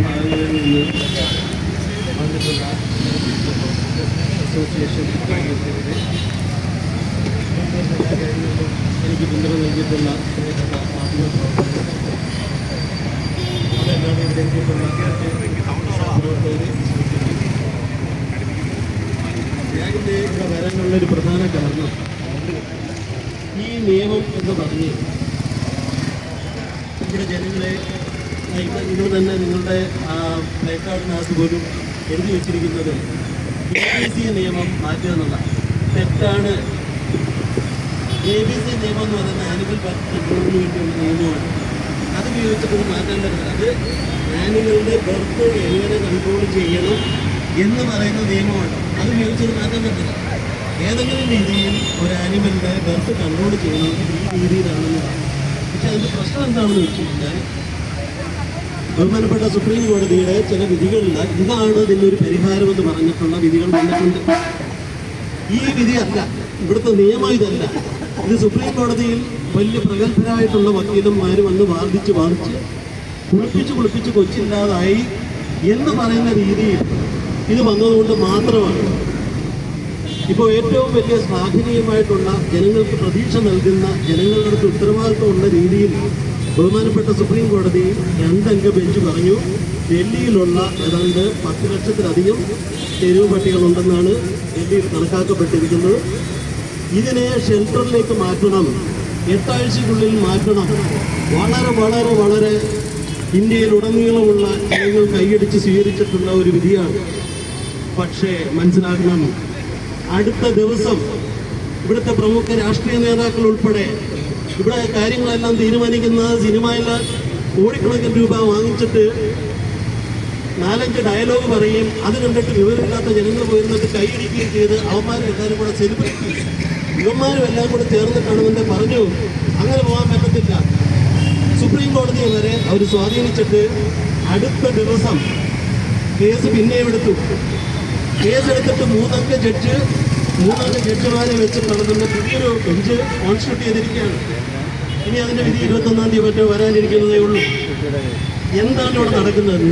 ഭാഗങ്ങളിൽ നിന്ന് വന്നിട്ടുള്ള അസോസിയേഷൻ കാര്യത്തിനെതിരെ എല്ലാ കാര്യങ്ങളിലും എനിക്ക് പിന്തുണ നൽകിയിട്ടുള്ള മാധ്യമപ്രവർത്തകർ, അതെല്ലാം ഇവിടെ എത്തിയിട്ടുള്ള പ്രവർത്തകർ, ഞാനിന്ന് ഇവിടെ വരാനുള്ളൊരു പ്രധാന കാരണം ഈ നിയമം എന്ന് പറഞ്ഞ് ഇവിടെ ജനങ്ങളെ ഇത് തന്നെ നിങ്ങളുടെ പ്ലേ കാർഡിനകത്ത് പോലും എഴുതി വെച്ചിരിക്കുന്നത് ABC നിയമം മാറ്റുക എന്നുള്ള തെറ്റാണ്. ABC നിയമം എന്ന് പറയുന്നത് ആനിമൽ ബർത്ത് കൺട്രോളിന് വേണ്ടിയുള്ള നിയമമാണ്. അത് ഉപയോഗിച്ചിട്ട് മാറ്റാൻ പറ്റില്ല. അത് ആനിമലിൻ്റെ ബർത്ത് എങ്ങനെ കൺട്രോൾ ചെയ്യണം എന്ന് പറയുന്ന നിയമമാണ്. അത് ഉപയോഗിച്ചത് മാറ്റാൻ പറ്റില്ല. ഏതെങ്കിലും രീതിയിൽ ഒരു ആനിമലിൻ്റെ ബർത്ത് കൺട്രോൾ ചെയ്യണമെങ്കിൽ ഈ രീതിയിലാണെന്ന് പറയും. പക്ഷെ അതിൻ്റെ പ്രശ്നം എന്താണെന്ന് വെച്ച് കഴിഞ്ഞാൽ ബഹുമാനപ്പെട്ട സുപ്രീം കോടതിയുടെ ചില വിധികളിൽ ഇതാണ് ഇതിനൊരു പരിഹാരമെന്ന് പറഞ്ഞിട്ടുള്ള വിധികൾ വന്നിട്ടുണ്ട്. ഈ വിധിയല്ല, ഇവിടുത്തെ നിയമം ഇതല്ല. ഇത് സുപ്രീം കോടതിയിൽ വലിയ പ്രഗത്ഭരായിട്ടുള്ള വക്കീലന്മാർ വന്ന് വാദിച്ച് കുളിപ്പിച്ച് കൊച്ചില്ലാതായി എന്ന് പറയുന്ന രീതിയിൽ ഇത് വന്നതുകൊണ്ട് മാത്രമാണ് ഇപ്പോൾ ഏറ്റവും വലിയ ശ്ലാഘനീയമായിട്ടുള്ള ജനങ്ങൾക്ക് പ്രതീക്ഷ നൽകുന്ന, ജനങ്ങളുടെ അടുത്ത് ഉത്തരവാദിത്വമുള്ള രീതിയിൽ ബഹുമാനപ്പെട്ട സുപ്രീം കോടതി 2 അംഗ ബെഞ്ച് പറഞ്ഞു ഡൽഹിയിലുള്ള ഏതാണ്ട് 10 ലക്ഷത്തിലധികം തെരുവ് പട്ടികളുണ്ടെന്നാണ് ഡൽഹിയിൽ കണക്കാക്കപ്പെട്ടിരിക്കുന്നത്. ഇതിനെ ഷെൽട്ടറിലേക്ക് മാറ്റണം, 8 ആഴ്ചയ്ക്കുള്ളിൽ മാറ്റണം. വളരെ വളരെ വളരെ ഇന്ത്യയിലുടനീളമുള്ള ജനങ്ങൾ കൈയടിച്ച് സ്വീകരിച്ചിട്ടുള്ള ഒരു വിധിയാണ്. പക്ഷേ മനസ്സിലാക്കണം, അടുത്ത ദിവസം ഇവിടുത്തെ പ്രമുഖ രാഷ്ട്രീയ നേതാക്കൾ ഉൾപ്പെടെ ഇവിടെ കാര്യങ്ങളെല്ലാം തീരുമാനിക്കുന്ന സിനിമയിലെ കോടിക്കണക്കിന് രൂപ വാങ്ങിച്ചിട്ട് 4-5 ഡയലോഗ് പറയും. അത് കണ്ടിട്ട് വിവരമില്ലാത്ത ജനങ്ങൾ പോയിരുന്നിട്ട് കൈയടിക്കുകയും ചെയ്ത് അവന്മാരും എല്ലാവരും കൂടെ സെലിബ്രേറ്റ് ഇവന്മാരും എല്ലാം കൂടെ ചേർന്നിട്ടാണെന്നെ പറഞ്ഞു. അങ്ങനെ പോകാൻ പറ്റത്തില്ല. സുപ്രീം കോടതിയെ വരെ അവർ സ്വാധീനിച്ചിട്ട് അടുത്ത ദിവസം കേസ് പിന്നെയും എടുത്തു. കേസെടുത്തിട്ട് 3 അംഗ ജഡ്ജിമാരെ വെച്ച് നടത്തുന്ന പുതിയൊരു ബെഞ്ച് കോൺസ്റ്റിറ്റ്യൂട്ട് ചെയ്തിരിക്കുകയാണ്. ഇനി അതിൻ്റെ വിധി 21-ാം തീയതി വരാനിരിക്കുന്നതേ ഉള്ളൂ. എന്താണ് ഇവിടെ നടക്കുന്നത്?